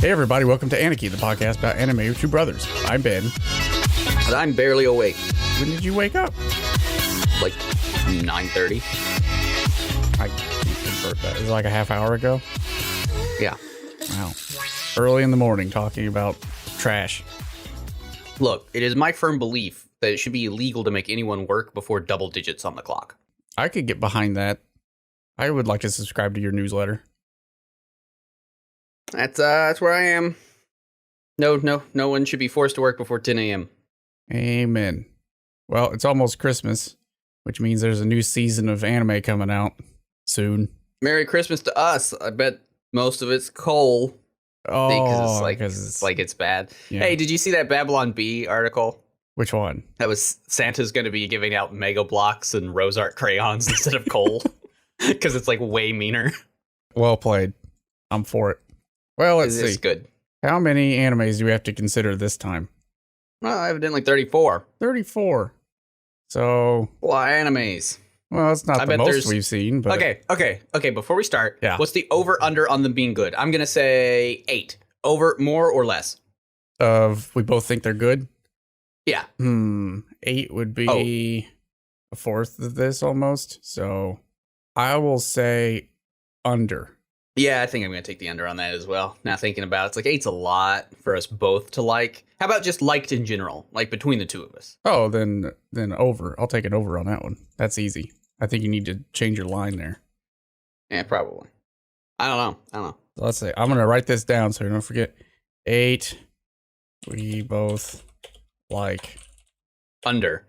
Hey everybody, welcome to Aniki, the podcast about anime with two brothers. I'm Ben. And I'm barely awake. When did you wake up? Like 9:30. I can't convert that. Is it like a half hour ago? Yeah. Wow. Early in the morning talking about trash. Look, it is my firm belief that it should be illegal to make anyone work before double digits on the clock. I could get behind that. I would like to subscribe to your newsletter. That's where I am. No one should be forced to work before 10 a.m. Amen. Well, it's almost Christmas, which means there's a new season of anime coming out soon. Merry Christmas to us. I bet most of it's coal. Oh, because it's bad. Yeah. Hey, did you see that Babylon Bee article? Which one? That was Santa's going to be giving out Mega Blocks and Rose Art crayons instead of coal. Because it's like way meaner. Well played. I'm for it. Well, let's see. It's good. How many animes do we have to consider this time? Well, evidently 34. 34. So, Why animes? well, it's not I the bet most there's- we've seen, but Okay. Before we start, Yeah. what's the over/under on them being good? I'm gonna say 8. Over, more or less? we both think they're good. Yeah. 8 would be a fourth of this almost. So, I will say under. Yeah, I think I'm gonna take the under on that as well. Now thinking about it, it's like 8's a lot for us both to like. How about just liked in general, like between the two of us? Oh, then over. I'll take it over on that one. That's easy. I think you need to change your line there. Yeah, probably. I don't know. So let's say I'm gonna write this down so you don't forget. 8. We both like Under,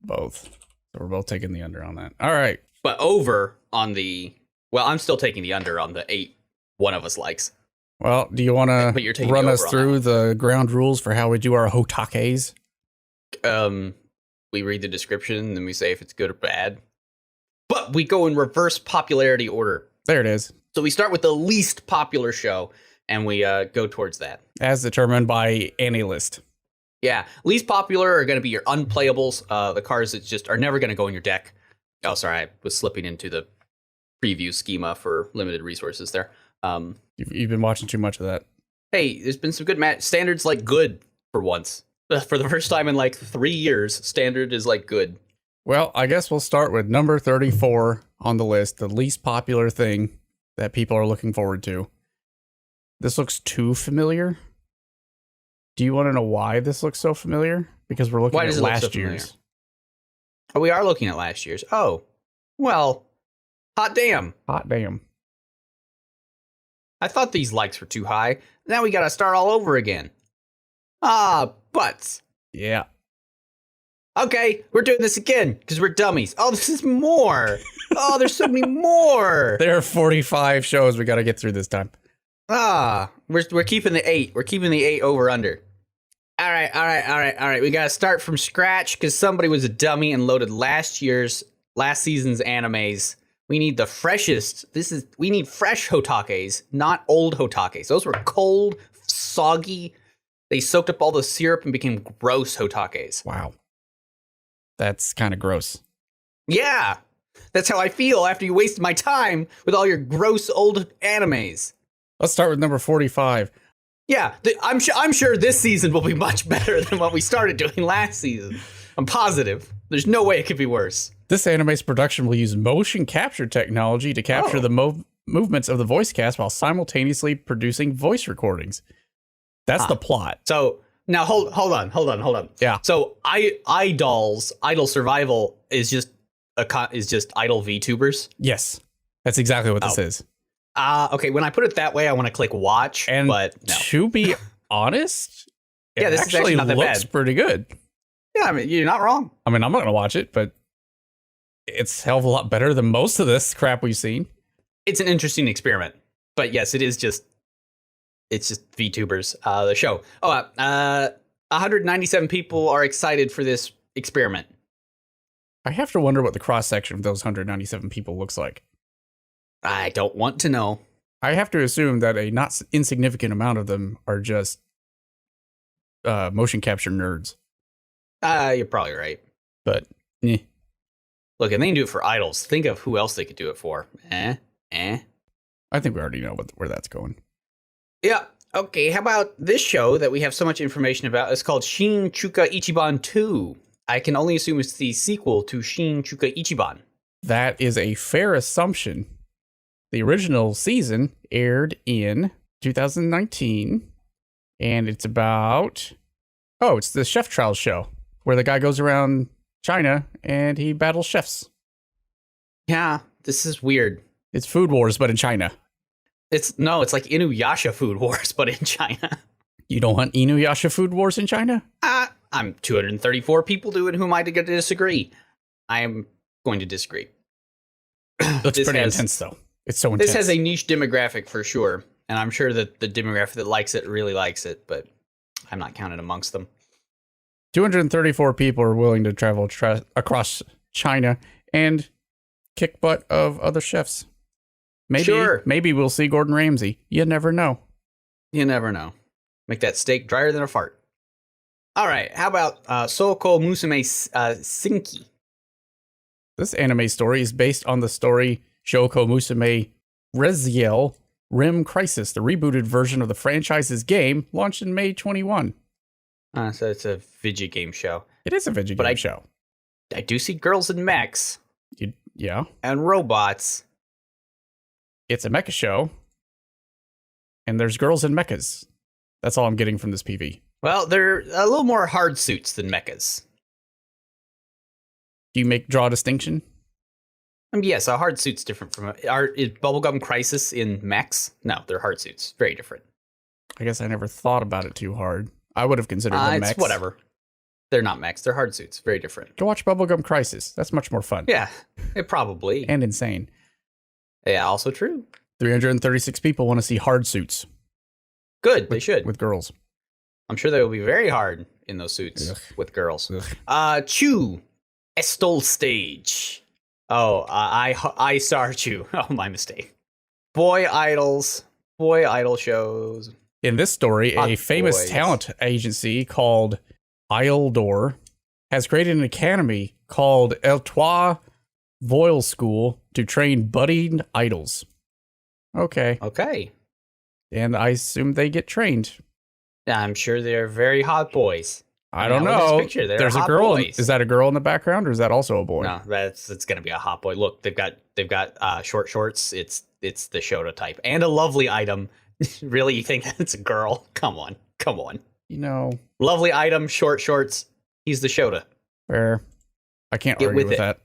both. So we're both taking the under on that. All right. but over on the. Well, I'm still taking the under on the 8. One of us likes. Well, do you want But to you're taking run the us over on through the ground rules for how we do our hotakes? We read the description and then we say if it's good or bad. But we go in reverse popularity order. There it is. So we start with the least popular show and we go towards that. As determined by AniList. Yeah, least popular are going to be your unplayables, the cards that just are never going to go in your deck. Oh, sorry, I was slipping into the preview schema for limited resources there. You've been watching too much of that. Hey, there's been some good standards like good for once. For the first time in like 3 years, standard is like good. Well, I guess we'll start with number 34 on the list, the least popular thing that people are looking forward to. This looks too familiar. Do you want to know why this looks so familiar? Because we're looking Why at does it look so last familiar? year's. Oh, we are looking at last year's. Oh, well, hot damn. Hot damn. I thought these likes were too high. Now we gotta start all over again. Butts. Yeah. Okay, we're doing this again because we're dummies. Oh, this is more. Oh, there's so many more. There are 45 shows we got to get through this time. We're keeping the 8. We're keeping the 8 over under. All right. We gotta start from scratch because somebody was a dummy and loaded last season's animes. We need the freshest. We need fresh hotakes, not old hotakes. Those were cold, soggy. They soaked up all the syrup and became gross hotakes. Wow. That's kind of gross. Yeah, that's how I feel after you wasted my time with all your gross old animes. Let's start with number 45. Yeah, I'm sure this season will be much better than what we started doing last season. I'm positive. There's no way it could be worse. This anime's production will use motion capture technology to capture the movements of the voice cast while simultaneously producing voice recordings. That's the plot. So now hold on. Yeah. So Idol Survival is just idle VTubers. Yes. That's exactly what this is. Okay. When I put it that way, I want to click watch, And but no. to be honest, Yeah, this is actually not that looks bad. pretty good. Yeah, I mean, you're not wrong. I mean, I'm not going to watch it, but it's a hell of a lot better than most of this crap we've seen. It's an interesting experiment, but yes, it's just VTubers, the show. 197 people are excited for this experiment. I have to wonder what the cross-section of those 197 people looks like. I don't want to know. I have to assume that a not insignificant amount of them are just motion capture nerds. You're probably right. But, Look, if they can do it for idols, think of who else they could do it for. I think we already know where that's going. Yeah. Okay, how about this show that we have so much information about? It's called Shin Chuka Ichiban 2. I can only assume it's the sequel to Shin Chuka Ichiban. That is a fair assumption. The original season aired in 2019, and it's about... Oh, it's the Chef Trials show, where the guy goes around China and he battles chefs. Yeah, this is weird. It's Food Wars, but in China. It's like Inuyasha Food Wars, but in China. You don't want Inuyasha Food Wars in China? I'm 234 people doing whom I disagree. I am going to disagree. Looks pretty intense, though. It's so intense. This has a niche demographic for sure, and I'm sure that the demographic that likes it really likes it, but I'm not counted amongst them. 234 people are willing to travel across China and kick butt of other chefs. Maybe we'll see Gordon Ramsay. You never know. You never know. Make that steak drier than a fart. All right, how about Soko Musume Sinki? This anime story is based on the story Soko Musume Reziel Rim Crisis, the rebooted version of the franchise's game, launched in May 21. So it's a video game show. It is a video game show. I do see girls in mechs. Yeah. And robots. It's a mecha show. And there's girls in mechas. That's all I'm getting from this PV. Well, they're a little more hard suits than mechas. Do you draw a distinction? Yes, a hard suit's different from is Bubblegum Crisis in mechs? No, they're hard suits. Very different. I guess I never thought about it too hard. I would have considered them mechs. It's whatever. They're not mechs. They're hard suits. Very different. Go watch Bubblegum Crisis. That's much more fun. Yeah, it probably. And insane. Yeah, also true. 336 people want to see hard suits. Good, they should. With girls. I'm sure they will be very hard in those suits with girls. Chu Estol Stage. Oh, I Star Chu. Oh, my mistake. Boy idols. Boy idol shows. In this story, a famous talent agency called Ildor has created an academy called El Trois Voile School to train budding idols. Okay. And I assume they get trained. I'm sure they're very hot boys. I don't know. There's a girl. Boys. Is that a girl in the background, or is that also a boy? No, it's going to be a hot boy. Look, they've got short shorts. It's the Shota type and a lovely item. Really, you think it's a girl? Come on. You know, lovely item, short shorts. He's the Shota. Fair. I can't argue with that.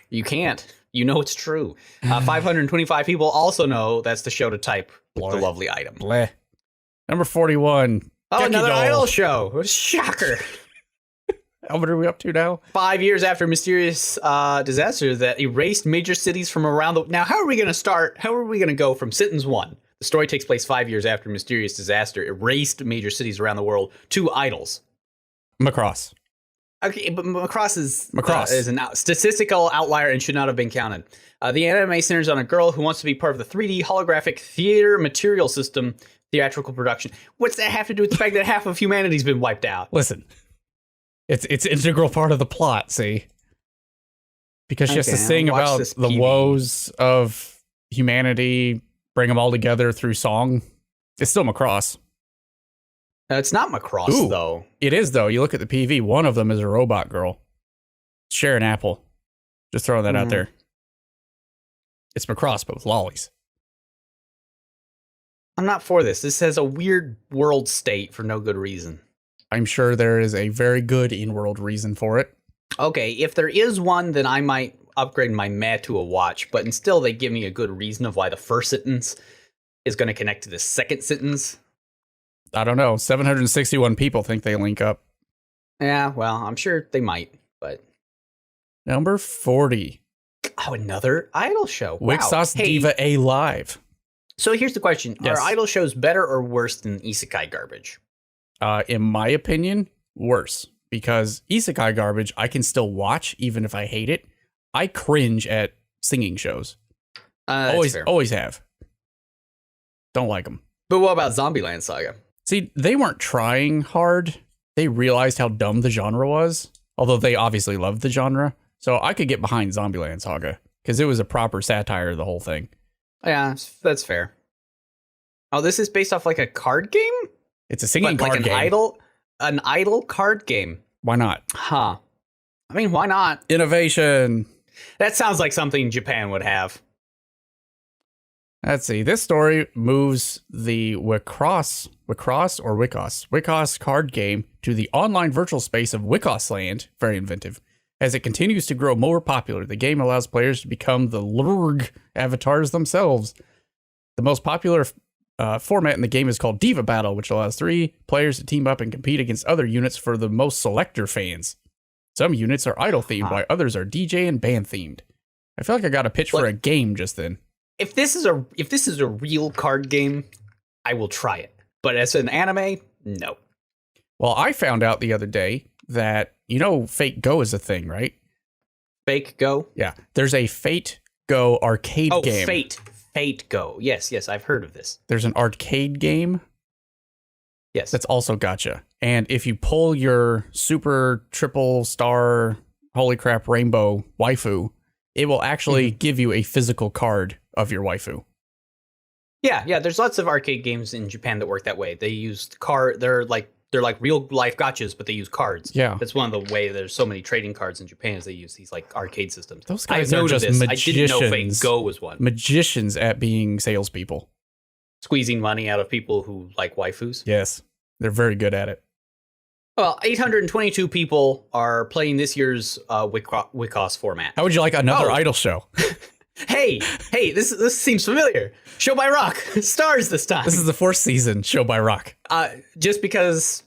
You can't. You know it's true. 525 people also know that's the Shota type with the lovely item. Bleh. Number 41. Oh, another idol show. What a shocker. How many are we up to now? 5 years after a mysterious disaster that erased major cities from around the... Now, how are we going to start? How are we going to go from sentence 1? The story takes place 5 years after a mysterious disaster erased major cities around the world to idols. Macross. Okay, but Macross is a statistical outlier and should not have been counted. The anime centers on a girl who wants to be part of the 3D holographic theater material system theatrical production. What's that have to do with the fact that half of humanity's been wiped out? Listen, it's an integral part of the plot, see? Because she has to sing about the woes of humanity, bring them all together through song. It's still Macross. It's not Macross, though. It is, though. You look at the PV, one of them is a robot girl. Sharon Apple. Just throwing that out there. It's Macross, but with lollies. I'm not for this. This has a weird world state for no good reason. I'm sure there is a very good in-world reason for it. Okay, if there is one, then I might upgrade my meh to a watch, but still they give me a good reason of why the first sentence is going to connect to the second sentence. I don't know. 761 people think they link up. Yeah, well, I'm sure they might, but... Number 40. Oh, another idol show. Wow. Wixos Diva A Live. So here's the question. Yes. Are idol shows better or worse than isekai garbage? In my opinion, worse. Because isekai garbage, I can still watch, even if I hate it. I cringe at singing shows. Always have. Don't like them. But what about Zombieland Saga? See, they weren't trying hard. They realized how dumb the genre was. Although they obviously loved the genre. So I could get behind Zombieland Saga. Because it was a proper satire of the whole thing. Yeah, that's fair. Oh, this is based off like a card game? It's a singing But card like game. an idle card game. Why not? Huh. I mean, why not? Innovation. That sounds like something Japan would have. Let's see. This story moves the Wikos card game to the online virtual space of Wikosland. Very inventive. As it continues to grow more popular, the game allows players to become the Lurg avatars themselves. The most popular format in the game is called Diva Battle, which allows 3 players to team up and compete against other units for the most selector fans. Some units are idol themed, while others are DJ and band themed. I feel like I got a pitch for a game just then. If this is a real card game, I will try it. But as an anime, no. Well, I found out the other day that, Fate Go is a thing, right? Fake Go? Yeah. There's a Fate Go arcade game. Oh, Fate Go. Yes, I've heard of this. There's an arcade game. Yes. That's also gacha. And if you pull your super triple star, holy crap, rainbow waifu, it will actually give you a physical card of your waifu. Yeah. There's lots of arcade games in Japan that work that way. They use they're like real life gachas, but they use cards. Yeah. That's one of the way there's so many trading cards in Japan is they use these like arcade systems. Those guys I are know just this. magicians. I didn't know Fate Go was one. Magicians at being salespeople. Squeezing money out of people who like waifus. Yes. They're very good at it. Well, 822 people are playing this year's Wikos format. How would you like another idol show? Hey, this seems familiar. Show by Rock stars this time. This is the 4th season, Show by Rock. Just because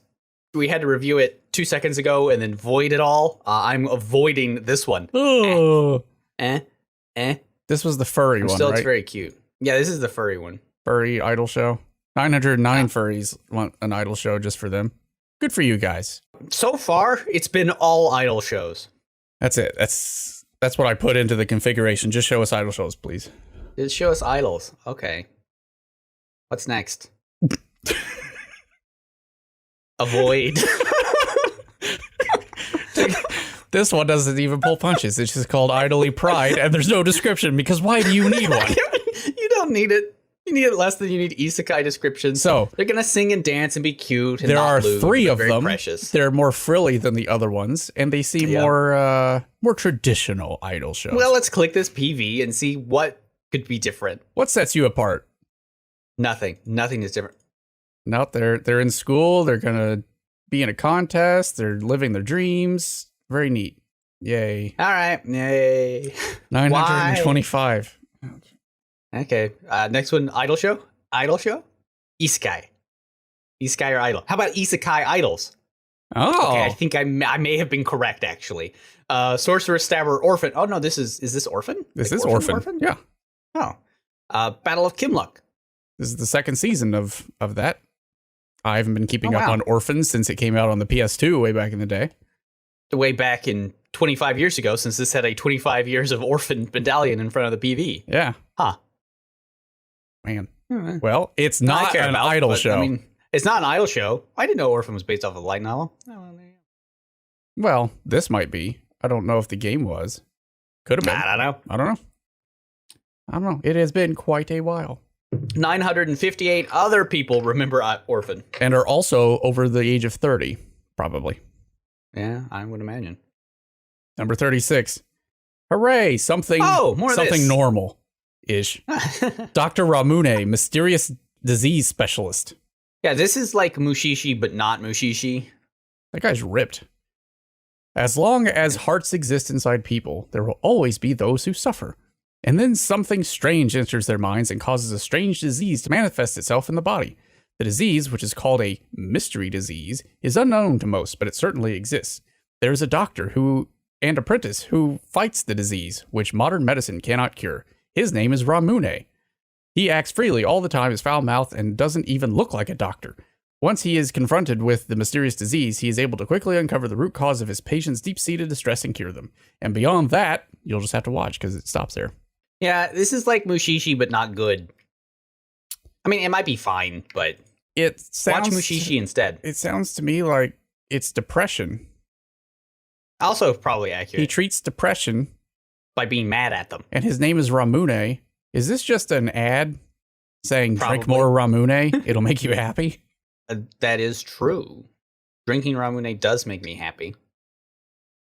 we had to review it 2 seconds ago and then void it all, I'm avoiding this one. Oh. This was the furry one, still, right? It's very cute. Yeah, this is the furry one. Furry idol show. 909 furries want an idol show just for them. Good for you guys. So far, it's been all idol shows. That's it. That's what I put into the configuration. Just show us idol shows, please. Just show us idols. Okay. What's next? Avoid. This one doesn't even pull punches. It's just called Idly Pride, and there's no description because why do you need one? You don't need it. You need it less than you need isekai descriptions. So they're gonna sing and dance and be cute. And there are lewd, 3 of them. Precious. They're more frilly than the other ones, and they seem more traditional idol shows. Well, let's click this PV and see what could be different. What sets you apart? Nothing. Nothing is different. No, they're in school. They're gonna be in a contest. They're living their dreams. Very neat. Yay! All right. Yay. 925. Okay. Next one, idol show. Isekai or idol. How about isekai idols? Oh, okay, I think I may have been correct actually. Sorcerer, Stabber, Orphan. Oh no, is this Orphan? This like is Orphan. Yeah. Oh. Battle of Kimluck. This is the 2nd season of that. I haven't been keeping up wow. on Orphan since it came out on the PS2 way back in the day. Way back in 25 years ago, since this had a 25 years of Orphan medallion in front of the PV. Yeah. Huh. Man. Well, it's not an idol show. I mean, it's not an idol show. I didn't know Orphan was based off of a light novel. Well, this might be. I don't know if the game was. Could have been. I don't know. It has been quite a while. 958 other people remember Orphan. And are also over the age of 30, probably. Yeah, I would imagine. Number 36. Hooray! Something normal-ish. Dr. Ramune, mysterious disease specialist. Yeah, this is like Mushishi, but not Mushishi. That guy's ripped. As long as hearts exist inside people, there will always be those who suffer. And then something strange enters their minds and causes a strange disease to manifest itself in the body. The disease, which is called a mystery disease, is unknown to most, but it certainly exists. There is a doctor and apprentice who fights the disease, which modern medicine cannot cure. His name is Ramune. He acts freely all the time, is foul-mouthed, and doesn't even look like a doctor. Once he is confronted with the mysterious disease, he is able to quickly uncover the root cause of his patient's deep-seated distress and cure them. And beyond that, you'll just have to watch because it stops there. Yeah, this is like Mushishi, but not good. I mean, it might be fine, but watch Mushishi instead. It sounds to me like it's depression. Also probably accurate. He treats depression by being mad at them. And his name is Ramune. Is this just an ad saying drink Probably. more Ramune, it'll make you happy. That is true. Drinking Ramune does make me happy.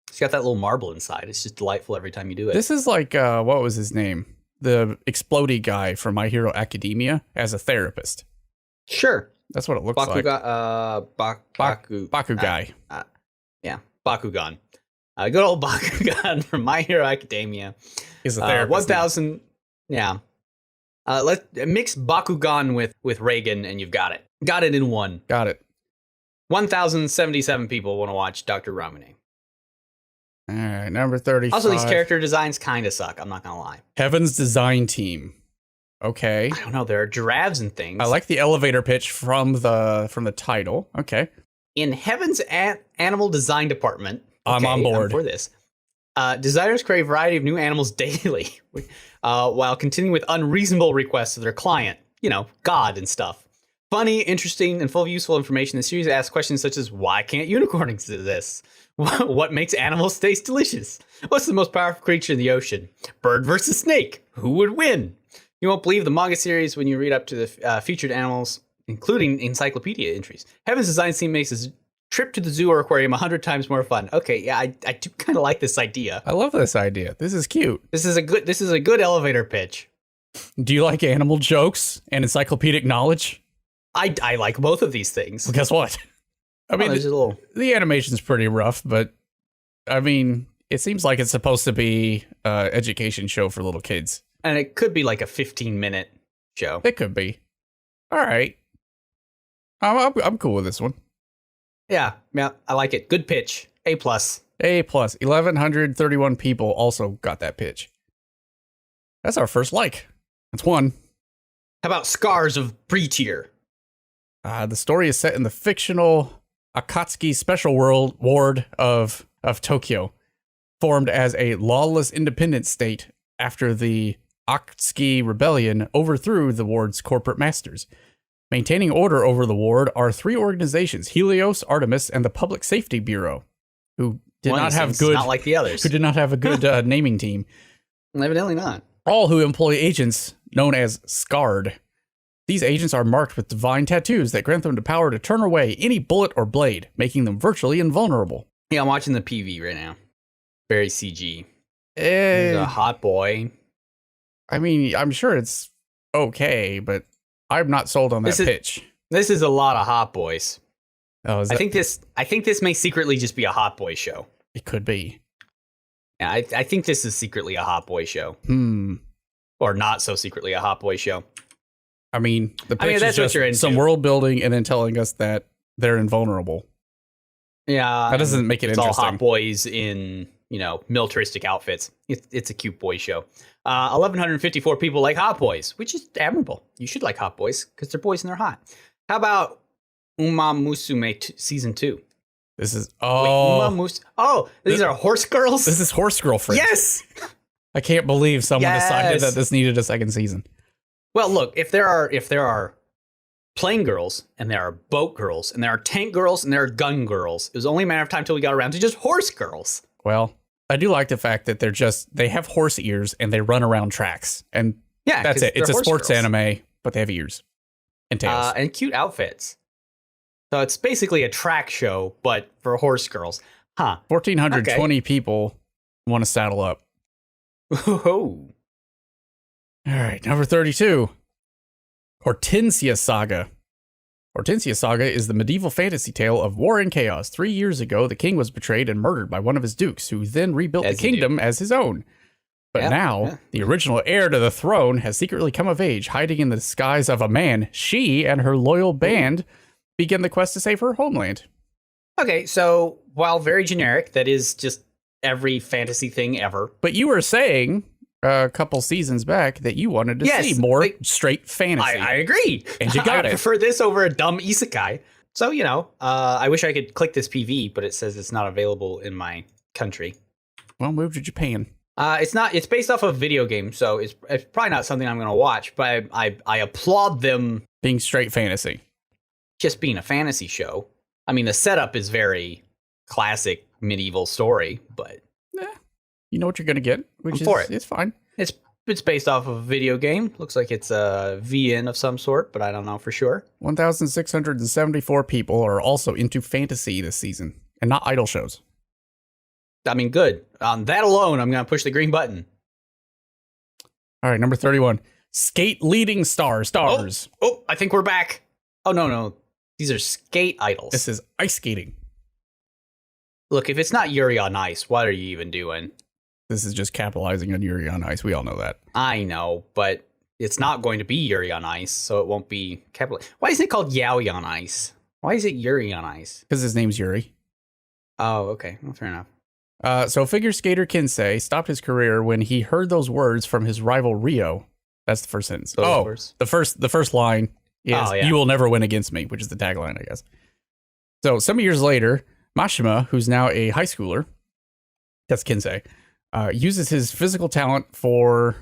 It's got that little marble inside. It's just delightful every time you do it. This is like, what was his name? The explodey guy from My Hero Academia as a therapist. Sure. That's what it looks like. Baku guy. Yeah, Bakugan. Good old Bakugan from My Hero Academia. He's a therapist. 1,000. Yeah. Let's mix Bakugan with Reagan, and you've got it. Got it in one. Got it. 1,077 people want to watch Dr. Ramune. All right, number 35. Also, these character designs kind of suck. I'm not gonna lie. Heaven's Design Team. Okay. I don't know. There are giraffes and things. I like the elevator pitch from the title. Okay. In Heaven's Animal Design Department. I'm on board. for this. Designers create a variety of new animals daily, while continuing with unreasonable requests of their client. You know, God and stuff. Funny, interesting, and full of useful information. The series asks questions such as, why can't unicorns exist? What makes animals taste delicious? What's the most powerful creature in the ocean? Bird versus snake. Who would win? You won't believe the manga series when you read up to the featured animals, including encyclopedia entries. Heaven's Design Team makes this trip to the zoo or aquarium 100 times more fun. Okay, yeah, I do kind of like this idea. I love this idea. This is cute. This is a good elevator pitch. Do you like animal jokes and encyclopedic knowledge? I like both of these things. Well, guess what? I mean, the animation's pretty rough, but I mean, it seems like it's supposed to be an education show for little kids. And it could be like a 15-minute show. It could be. All right. I'm cool with this one. Yeah, I like it. Good pitch. A+. A+. 1,131 people also got that pitch. That's our first like. That's one. How about Scars of Pre-Tier? The story is set in the fictional Akatsuki Special Ward of Tokyo, formed as a lawless independent state after the Akatsuki Rebellion overthrew the ward's corporate masters. Maintaining order over the ward are three organizations, Helios, Artemis, and the Public Safety Bureau, who did not have good, not like the others. Who did not have a good naming team. Evidently not. All who employ agents known as Scarred. These agents are marked with divine tattoos that grant them the power to turn away any bullet or blade, making them virtually invulnerable. Yeah, I'm watching the PV right now. Very CG. He's a hot boy. I mean, I'm sure it's okay, but I'm not sold on that pitch. This is a lot of hot boys. Oh, I think this may secretly just be a hot boy show. It could be. Yeah, I think this is secretly a hot boy show. Or not so secretly a hot boy show. I mean, the pitch is just some world building and then telling us that they're invulnerable. Yeah. That doesn't make it interesting. It's all hot boys in, militaristic outfits. It's a cute boy show. 1,154 people like hot boys, which is admirable. You should like hot boys because they're boys and they're hot. How about Uma Musume Season 2? This is... these are horse girls? This is Horse Girlfriend. Yes! I can't believe someone decided that this needed a second season. Well, look, if there are plane girls, and there are boat girls, and there are tank girls, and there are gun girls, it was only a matter of time till we got around to just horse girls. Well, I do like the fact that they have horse ears and they run around tracks. And that's it. It's a sports anime, but they have ears and tails. And cute outfits. So it's basically a track show, but for horse girls. Huh. 1,420 people want to saddle up. Oh. All right, number 32. Hortensia Saga. Hortensia Saga is the medieval fantasy tale of war and chaos. 3 years ago, the king was betrayed and murdered by one of his dukes, who then rebuilt the kingdom as his own. But now, the original heir to the throne has secretly come of age, hiding in the disguise of a man. She and her loyal band begin the quest to save her homeland. Okay, so while very generic, that is just every fantasy thing ever. But you were saying a couple seasons back that you wanted to see more straight fantasy. I agree. And you got I prefer this over a dumb isekai. So, I wish I could click this PV, but it says it's not available in my country. Well, move to Japan. It's based off of a video game, so it's probably not something I'm going to watch, but I applaud them being straight fantasy. Just being a fantasy show. I mean, the setup is very classic medieval story, but you know what you're going to get, which it's fine. It's based off of a video game. Looks like it's a VN of some sort, but I don't know for sure. 1,674 people are also into fantasy this season, and not idol shows. I mean, good. On that alone, I'm going to push the green button. All right, number 31. Skate leading stars. Oh, I think we're back. Oh, no. These are skate idols. This is ice skating. Look, if it's not Yuri on Ice, what are you even doing? This is just capitalizing on Yuri on Ice. We all know that. I know, but it's not going to be Yuri on Ice, so it won't be capital. Why isn't it called Yaoi on Ice? Why is it Yuri on Ice? Because his name's Yuri. Oh, okay. Well, fair enough. So figure skater Kinsei stopped his career when he heard those words from his rival Rio. That's the first sentence. The first line is "You will never win against me," which is the tagline, I guess. So some years later, Mashima, who's now a high schooler, that's Kinsei, uses his physical talent for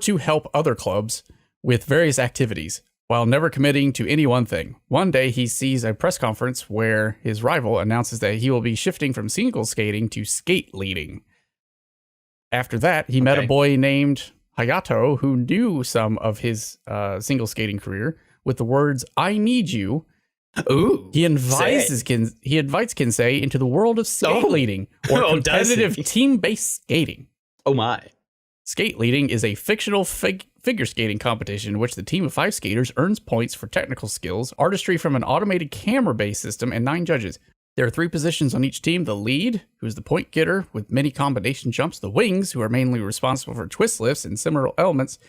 to help other clubs with various activities, while never committing to any one thing. One day, he sees a press conference where his rival announces that he will be shifting from single skating to skate leading. After that, he met a boy named Hayato who knew some of his single skating career with the words, "I need you." Ooh, he invites Kinsei into the world of skate leading, or competitive team-based skating. Oh my. Skate leading is a fictional figure skating competition in which the team of 5 skaters earns points for technical skills, artistry from an automated camera-based system, and 9 judges. There are 3 positions on each team: the lead, who's the point getter with many combination jumps, the wings, who are mainly responsible for twist lifts and similar elements,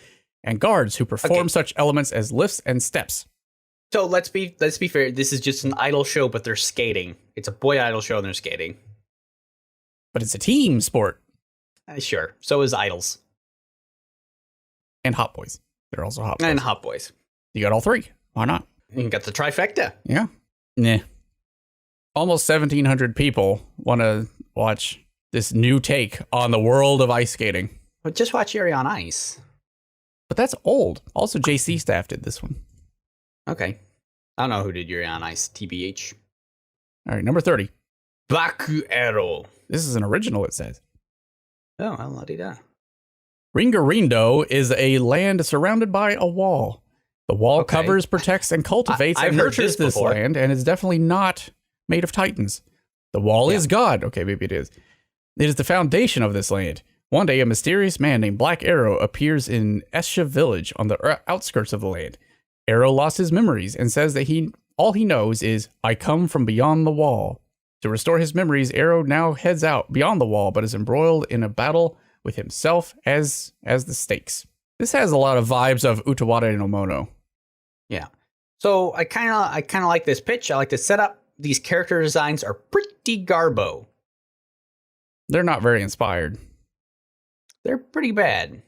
and guards, who perform such elements as lifts and steps. So let's be fair. This is just an idol show, but they're skating. It's a boy idol show and they're skating. But it's a team sport. Sure. So is idols. And hot boys. They're also hot boys. And hot boys. You got all 3. Why not? You got the trifecta. Yeah. Nah. Almost 1,700 people want to watch this new take on the world of ice skating. But just watch Yuri on Ice. But that's old. Also, JC Staff did this one. Okay. I don't know who did Yuri on Ice, TBH. All right, number 30. Baku Arrow. This is an original, it says. Oh, well, la-di-da. Ringarindo is a land surrounded by a wall. The wall covers, protects, and cultivates and nurtures this land, and is definitely not made of titans. The wall is God. Okay, maybe it is. It is the foundation of this land. One day, a mysterious man named Black Arrow appears in Esha village on the outskirts of the land. Arrow lost his memories and says that all he knows is, "I come from beyond the wall." To restore his memories, Arrow now heads out beyond the wall, but is embroiled in a battle with himself as the stakes. This has a lot of vibes of Utawada no Mono. Yeah. So I kind of like this pitch. I like the setup. These character designs are pretty garbo. They're not very inspired. They're pretty bad.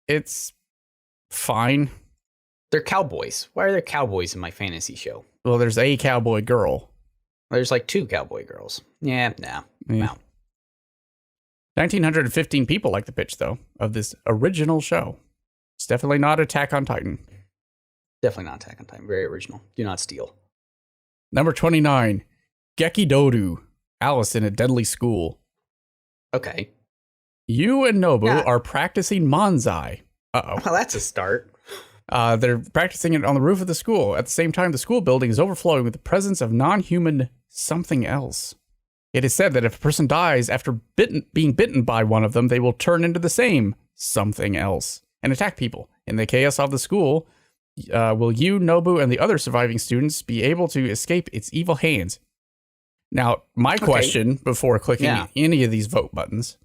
It's fine. They're cowboys. Why are there cowboys in my fantasy show? Well, there's a cowboy girl. There's like 2 cowboy girls. Yeah, no. 1,915 people like the pitch, though, of this original show. It's definitely not Attack on Titan. Definitely not Attack on Titan. Very original. Do not steal. Number 29. Gekidoru. Alice in a Deadly School. Okay. You and Nobu are practicing manzai. Uh-oh. Well, that's a start. They're practicing it on the roof of the school. At the same time, the school building is overflowing with the presence of non-human something else. It is said that if a person dies after being bitten by one of them, they will turn into the same something else and attack people. In the chaos of the school, will you, Nobu, and the other surviving students be able to escape its evil hands? Now, my question before clicking any of these vote buttons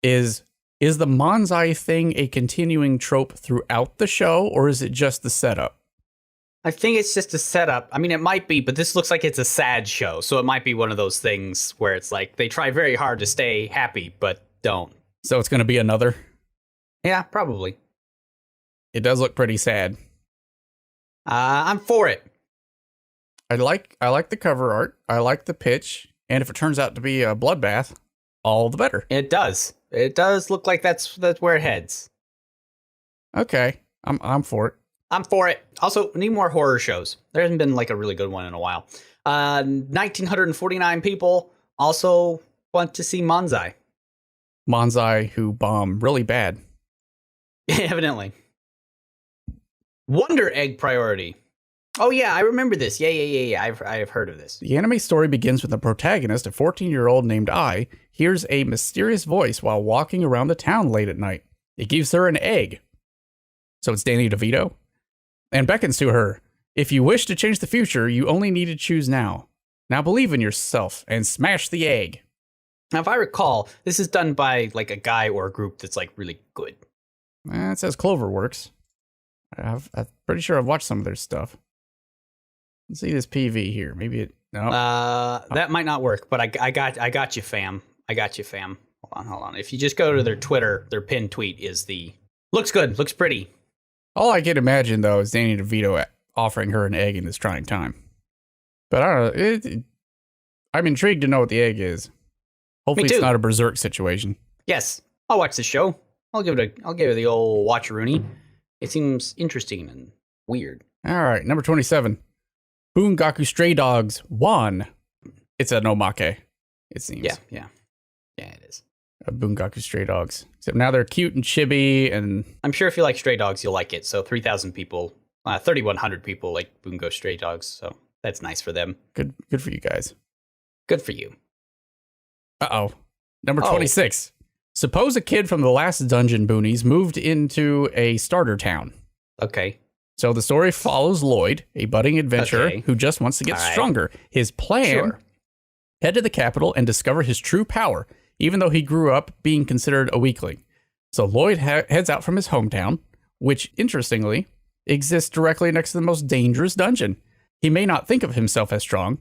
is the manzai thing a continuing trope throughout the show, or is it just the setup? I think it's just a setup. I mean, it might be, but this looks like it's a sad show. So it might be one of those things where it's like they try very hard to stay happy, but don't. So it's going to be another? Yeah, probably. It does look pretty sad. I'm for it. I like the cover art. I like the pitch. And if it turns out to be a bloodbath, all the better. It does. It does look like that's where it heads. Okay. I'm for it. I'm for it. Also, we need more horror shows. There hasn't been like a really good one in a while. 1,949 people also want to see Manzai. Manzai who bomb really bad. Evidently. Wonder Egg priority. Oh yeah, I remember this. Yeah. I have heard of this. The anime story begins with the protagonist, a 14-year-old named Ai, hears a mysterious voice while walking around the town late at night. It gives her an egg. So it's Danny DeVito. And beckons to her, if you wish to change the future, you only need to choose now. Now believe in yourself and smash the egg. Now, if I recall, this is done by like a guy or a group that's like really good. It says Cloverworks. I'm pretty sure I've watched some of their stuff. Let's see this PV here. Maybe it. No. That might not work, but I got you, fam. I got you, fam. Hold on. If you just go to their Twitter, their pinned tweet is the looks good, looks pretty. All I can imagine though is Danny DeVito offering her an egg in this trying time. But I don't know. I'm intrigued to know what the egg is. Hopefully, it's not a berserk situation. Yes, I'll watch the show. I'll give it the old watcheroony. It seems interesting and weird. All right, number 27. Boongaku Stray Dogs 1. It's a nomake, it seems. Yeah, it is. Boongaku Stray Dogs. Except now they're cute and chibi, and I'm sure if you like Stray Dogs, you'll like it. So 3,000 people, 3,100 people like Boongo Stray Dogs. So that's nice for them. Good for you guys. Good for you. Uh-oh. Number 26. Suppose a kid from the last Dungeon Boonies moved into a starter town. Okay. So the story follows Lloyd, a budding adventurer who just wants to get stronger. His plan, head to the capital and discover his true power, even though he grew up being considered a weakling. So Lloyd heads out from his hometown, which, interestingly, exists directly next to the most dangerous dungeon. He may not think of himself as strong,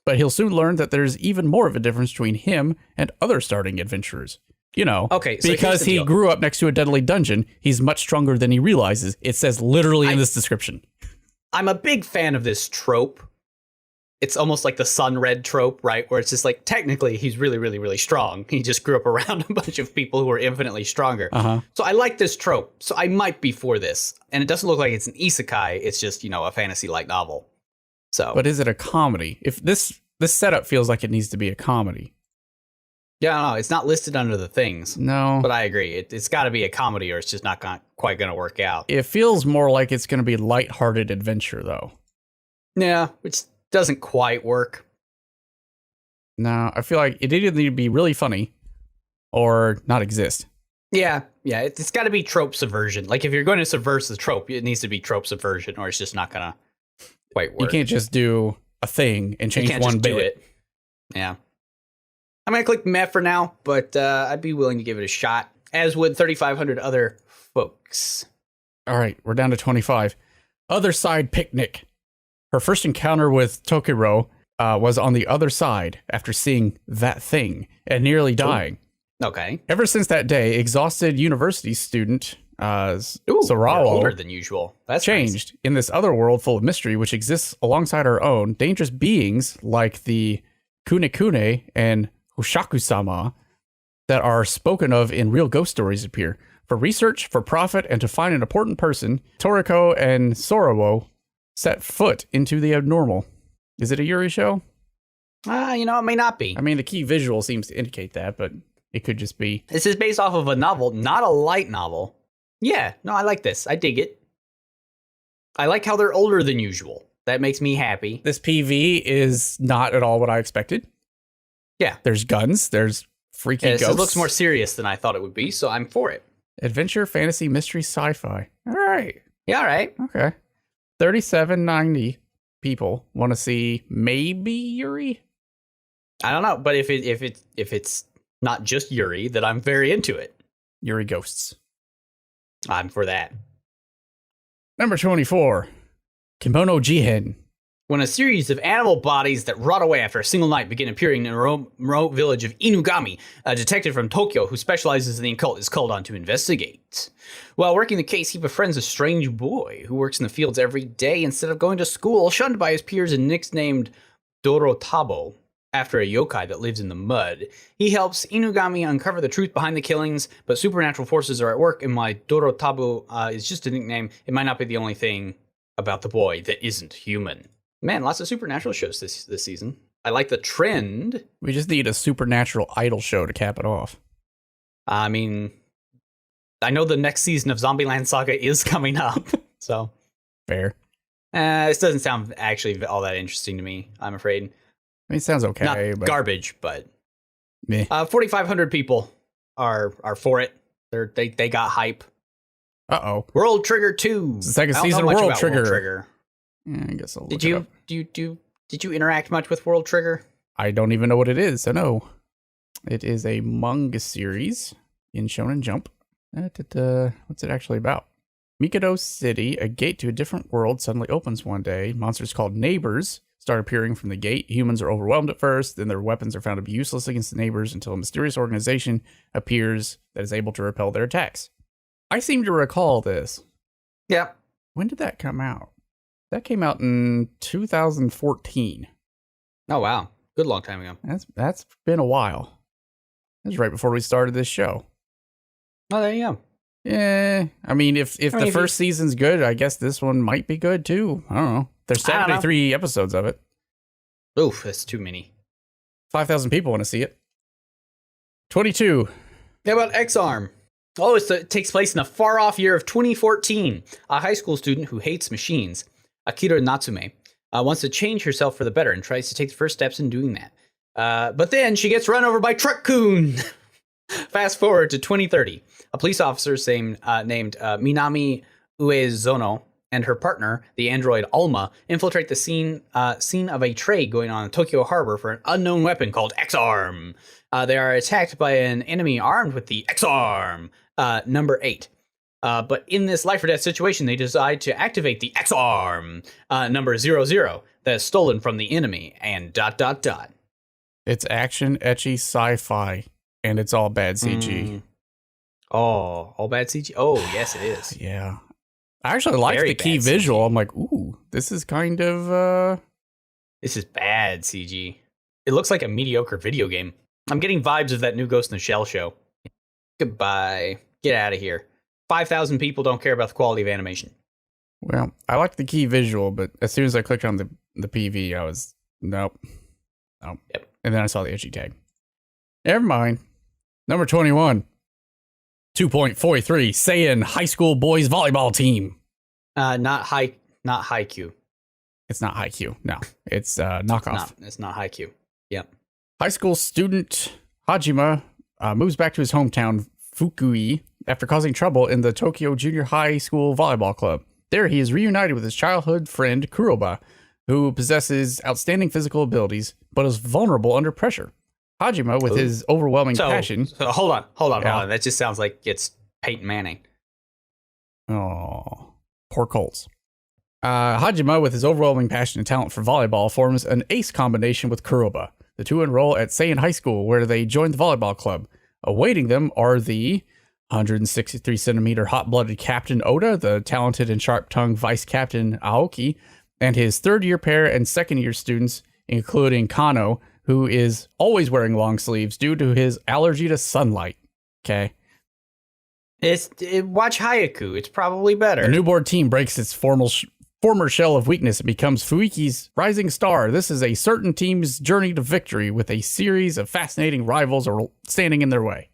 but he'll soon learn that there's even more of a difference between him and other starting adventurers. You know, so because he grew up next to a deadly dungeon, he's much stronger than he realizes. It says literally in this description. I'm a big fan of this trope. It's almost like the sun red trope, right? Where it's just like, technically, he's really, really, really strong. He just grew up around a bunch of people who are infinitely stronger. So I like this trope. So I might be for this. And it doesn't look like it's an isekai. It's just, a fantasy light novel. So, but is it a comedy? If this setup feels like it needs to be a comedy. Yeah, no, it's not listed under the things. No. But I agree. It's got to be a comedy or it's just not quite going to work out. It feels more like it's going to be lighthearted adventure, though. Yeah, which doesn't quite work. No, I feel like it either need to be really funny or not exist. Yeah, it's got to be trope subversion. Like, if you're going to subvert the trope, it needs to be trope subversion or it's just not going to quite work. You can't just do a thing and change one bit. Do it. Yeah. I'm going to click meh for now, but I'd be willing to give it a shot, as would 3,500 other folks. All right, we're down to 25. Other Side Picnic. Her first encounter with Tokiro was on the other side after seeing that thing and nearly dying. Okay. Ever since that day, exhausted university student Sarawa, older than usual. That's changed in this other world full of mystery, which exists alongside our own. Dangerous beings like the Kunekune and Hoshaku-sama that are spoken of in real ghost stories appear. For research, for profit, and to find an important person, Toriko and Sorowo set foot into the abnormal. Is it a Yuri show? It may not be. I mean, the key visual seems to indicate that, but it could just be. This is based off of a novel, not a light novel. Yeah, no, I like this. I dig it. I like how they're older than usual. That makes me happy. This PV is not at all what I expected. Yeah. There's guns. There's freaky ghosts. It looks more serious than I thought it would be, so I'm for it. Adventure, fantasy, mystery, sci-fi. All right. Yeah, all right. Okay. 3790 people want to see maybe Yuri? I don't know, but if it's not just Yuri, then I'm very into it. Yuri Ghosts. I'm for that. Number 24. Kimbono Jihen. When a series of animal bodies that rot away after a single night begin appearing in a remote village of Inugami, a detective from Tokyo who specializes in the occult is called on to investigate. While working the case, he befriends a strange boy who works in the fields every day instead of going to school, shunned by his peers and nicknamed Dorotabo, after a yokai that lives in the mud. He helps Inugami uncover the truth behind the killings, but supernatural forces are at work, and my Dorotabo is just a nickname. It might not be the only thing about the boy that isn't human. Man, lots of supernatural shows this season. I like the trend. We just need a supernatural idol show to cap it off. I mean, I know the next season of Zombieland Saga is coming up, so Fair. this doesn't sound actually all that interesting to me, I'm afraid. I mean, it sounds okay, Not but garbage, but meh. 4,500 people are for it. They got hype. Uh-oh. World Trigger 2. It's the second I don't know season of much World about Trigger. Yeah, I guess I'll look it up. Did you interact much with World Trigger? I don't even know what it is, so no. It is a manga series in Shonen Jump. What's it actually about? Mikado City, a gate to a different world, suddenly opens one day. Monsters called neighbors start appearing from the gate. Humans are overwhelmed at first, then their weapons are found to be useless against the neighbors until a mysterious organization appears that is able to repel their attacks. I seem to recall this. Yep. When did that come out? That came out in 2014. Oh, wow. Good long time ago. That's been a while. That was right before we started this show. Oh, there you go. Yeah, I mean, if the first season's good, I guess this one might be good too. I don't know. There's 73 episodes of it. Oof, that's too many. 5,000 people want to see it. 22. How about X-Arm? Oh, it takes place in the far-off year of 2014. A high school student who hates machines, Akira Natsume, wants to change herself for the better and tries to take the first steps in doing that. But then she gets run over by Truck-kun. Fast forward to 2030. A police officer named Minami Uezono and her partner, the android Alma, infiltrate the scene of a trade going on in Tokyo Harbor for an unknown weapon called X-Arm. They are attacked by an enemy armed with the X-Arm, number 8. But in this life or death situation, they decide to activate the X-Arm, number 00, that is stolen from the enemy, and ... It's action, ecchi, sci-fi, and it's all bad CG. Oh, all bad CG? Oh, yes, it is. Yeah. I actually like the key visual. CG. I'm like, ooh, this is kind of... This is bad CG. It looks like a mediocre video game. I'm getting vibes of that new Ghost in the Shell show. Goodbye. Get out of here. 5,000 people don't care about the quality of animation. Well, I like the key visual, but as soon as I clicked on the PV, I was, nope. Yep. And then I saw the itchy tag. Never mind. Number 21. 2.43 Saiyan High School Boys Volleyball Team. Not Haikyuu. It's not Haikyuu. No, it's knockoff. It's not Haikyuu. Yep. High school student Hajime moves back to his hometown Fukui after causing trouble in the Tokyo Junior High School Volleyball Club. There, he is reunited with his childhood friend Kuroba, who possesses outstanding physical abilities but is vulnerable under pressure. Hajime, with his overwhelming passion... So hold on. That just sounds like it's Peyton Manning. Oh, poor Colts. Hajime, with his overwhelming passion and talent for volleyball, forms an ace combination with Kuroba. The two enroll at Saiyan High School, where they join the volleyball club. Awaiting them are the 163-centimeter hot-blooded Captain Oda, the talented and sharp-tongued Vice Captain Aoki, and his third-year pair and second-year students, including Kano, who is always wearing long sleeves due to his allergy to sunlight. Okay. Watch Haikyuu. It's probably better. The newborn team breaks its former shell of weakness and becomes Fuiki's rising star. This is a certain team's journey to victory with a series of fascinating rivals standing in their way.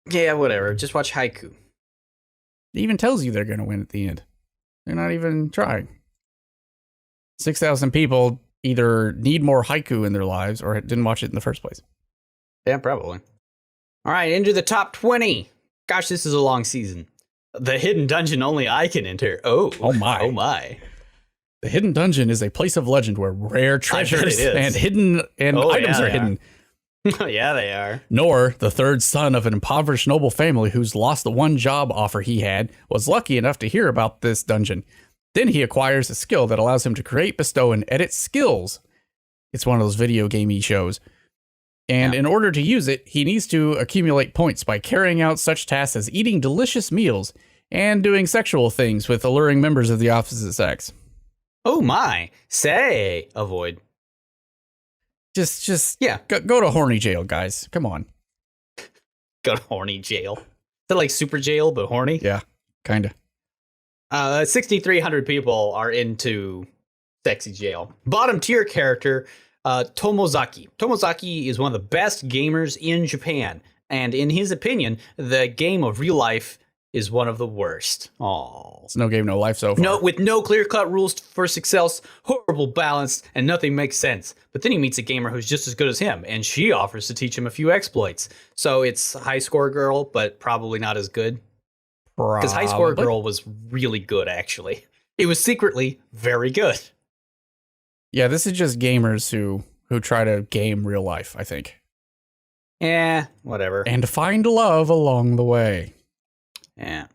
Yeah, whatever. Just watch Haikyuu. It even tells you they're going to win at the end. They're not even trying. 6,000 people either need more Haikyuu in their lives or didn't watch it in the first place. Yeah, probably. All right, into the top 20. Gosh, this is a long season. The hidden dungeon only I can enter. Oh my. The hidden dungeon is a place of legend where rare treasures and items are hidden. Yeah, they are. Nor, the third son of an impoverished noble family who's lost the one job offer he had, was lucky enough to hear about this dungeon. Then he acquires a skill that allows him to create, bestow, and edit skills. It's one of those video gamey shows. And in order to use it, he needs to accumulate points by carrying out such tasks as eating delicious meals and doing sexual things with alluring members of the opposite sex. Oh my. Say, avoid. Just go to horny jail, guys. Come on. Go to horny jail. Is that like super jail, but horny? Yeah, kind of. 6,300 people are into sexy jail. Bottom tier character, Tomozaki. Tomozaki is one of the best gamers in Japan. And in his opinion, the game of real life is one of the worst. Oh, It's no game, no life so far. no, with no clear-cut rules for success, horrible balance, and nothing makes sense. But then he meets a gamer who's just as good as him, and she offers to teach him a few exploits. So it's High Score Girl, but probably not as good. Because High Score Girl was really good, actually. It was secretly very good. Yeah, this is just gamers who try to game real life, I think. Yeah, whatever. And find love along the way. Yeah.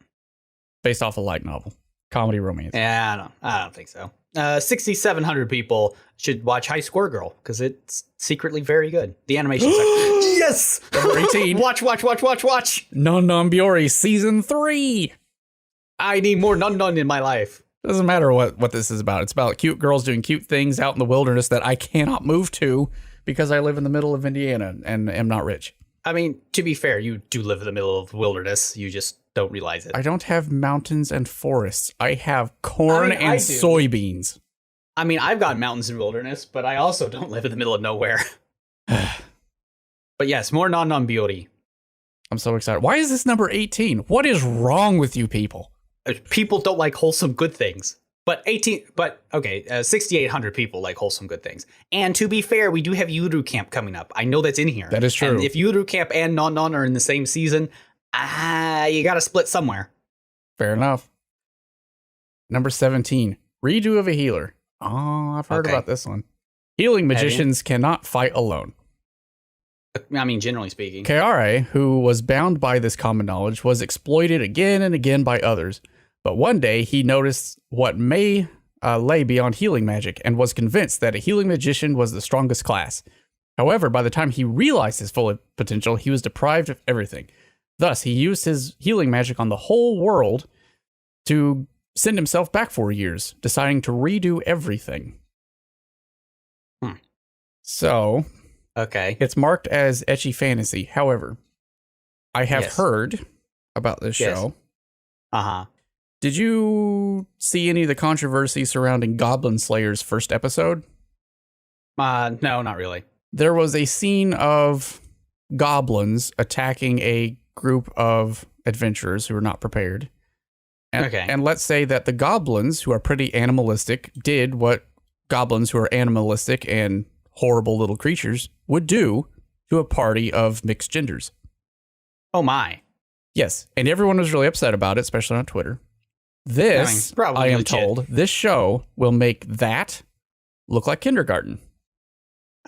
Based off a light novel. Comedy romance. Yeah, I don't think so. 6,700 people should watch High Score Girl because it's secretly very good. The animation's like, yes! Number 18. Watch. Non Non Biori Season 3. I need more nun in my life. Doesn't matter what this is about. It's about cute girls doing cute things out in the wilderness that I cannot move to because I live in the middle of Indiana and am not rich. I mean, to be fair, you do live in the middle of the wilderness. You just don't realize it. I don't have mountains and forests. I have corn and soybeans. I mean, I've got mountains and wilderness, but I also don't live in the middle of nowhere. But yes, more non beauty. I'm so excited. Why is this number 18? What is wrong with you people? People don't like wholesome good things. But 6,800 people like wholesome good things. And to be fair, we do have Yuru Camp coming up. I know that's in here. That is true. And if Yuru Camp and Non are in the same season, you got to split somewhere. Fair enough. Number 17, Redo of a Healer. Oh, I've heard about this one. Healing magicians cannot fight alone. I mean, generally speaking. Kaare, who was bound by this common knowledge, was exploited again and again by others. But one day, he noticed what may lay beyond healing magic and was convinced that a healing magician was the strongest class. However, by the time he realized his full potential, he was deprived of everything. Thus, he used his healing magic on the whole world to send himself back 4 years, deciding to redo everything. So, it's marked as ecchi fantasy. However, I have heard about this show. Did you see any of the controversy surrounding Goblin Slayer's first episode? No, not really. There was a scene of goblins attacking a group of adventurers who were not prepared. And let's say that the goblins, who are pretty animalistic, did what goblins who are animalistic and horrible little creatures would do to a party of mixed genders. Oh my. Yes, and everyone was really upset about it, especially on Twitter. This, I am told, this show will make that look like kindergarten.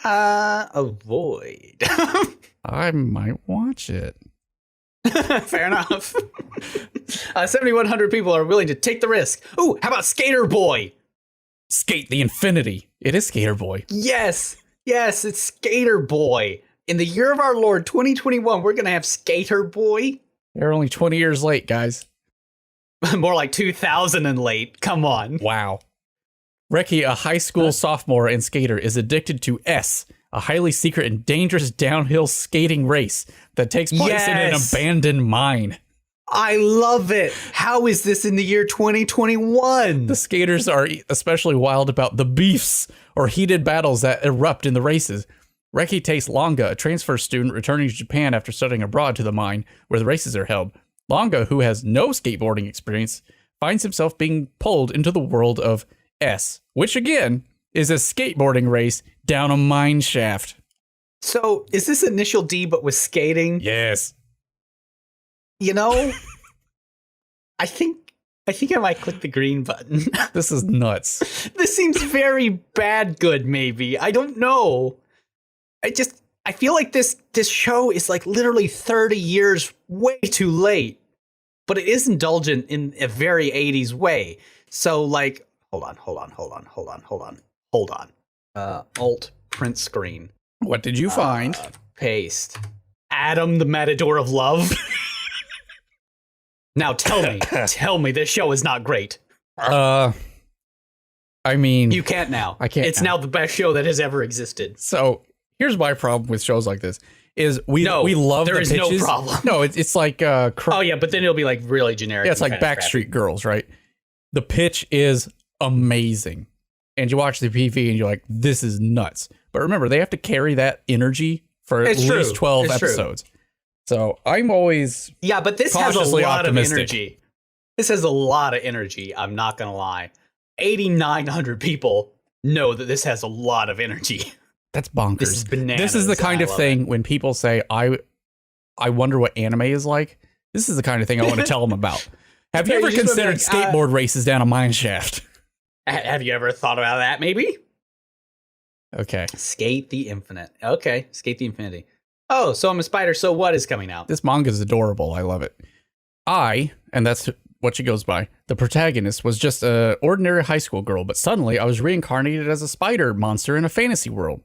Avoid. I might watch it. Fair enough. 7,100 people are willing to take the risk. Ooh, how about Skater Boy? Skate the Infinity. It is Skater Boy. Yes, it's Skater Boy. In the year of our Lord, 2021, we're going to have Skater Boy. They're only 20 years late, guys. More like 2000 and late. Come on. Wow. Reki, a high school sophomore and skater, is addicted to S, a highly secret and dangerous downhill skating race that takes place in an abandoned mine. I love it. How is this in the year 2021? The skaters are especially wild about the beefs or heated battles that erupt in the races. Reki takes Longa, a transfer student returning to Japan after studying abroad, to the mine where the races are held. Longa, who has no skateboarding experience, finds himself being pulled into the world of S, which again is a skateboarding race down a mine shaft. So is this Initial D but with skating? Yes. You know, I think I might click the green button. This is nuts. This seems very bad good, maybe. I don't know. I feel like this show is like literally 30 years way too late, but it is indulgent in a very 80s way. So like, hold on. Alt print screen. What did you find? Paste. Adam the Matador of Love. Now tell me this show is not great. I mean, you can't now. I can't. It's now the best show that has ever existed. So here's my problem with shows like this: is we love there the is pitches. no problem. No, it's like oh yeah, but then it'll be like really generic. Yeah, it's like Backstreet Girls, right? The pitch is amazing, and you watch the PV and you're like, this is nuts. But remember, they have to carry that energy for at least 12 episodes. So I'm always Yeah, but this has a cautiously lot optimistic. of energy. This has a lot of energy. I'm not going to lie. 8,900 people know that this has a lot of energy. That's bonkers. This is bananas. This is the kind I of love thing it. when people say, I wonder what anime is like. This is the kind of thing I want to tell them about. Have you Yeah, ever you just wanna be considered like, skateboard races down a mine shaft? Have you ever thought about that, maybe? Okay. Skate the Infinite. Okay, Skate the Infinity. Oh, so I'm a spider, so what is coming out? This manga is adorable. I love it. And that's what she goes by, the protagonist was just an ordinary high school girl, but suddenly I was reincarnated as a spider monster in a fantasy world.